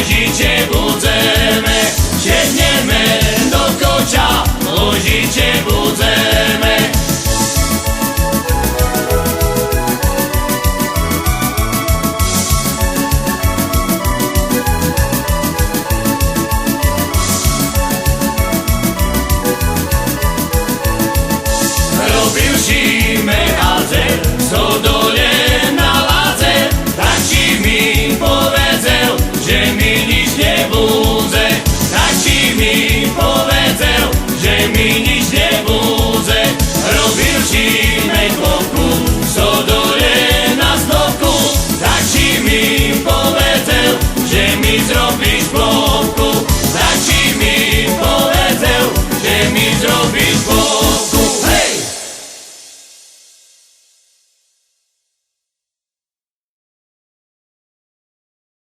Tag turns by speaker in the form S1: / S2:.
S1: Łożycie budzemy, sięgniemy do kocia, łożycie budzemy. Robił zimę, ale co dole na ladze, tak ci mi powiedział, że mi nic nie budzę. Tak ci mi powiedział, że mi nic nie budzę. Robił zimę, chłopku, co dole na stoku, tak ci mi powiedział, że mi zrobisz chłopku. Tak ci mi powiedział, że mi zrobisz chłopku.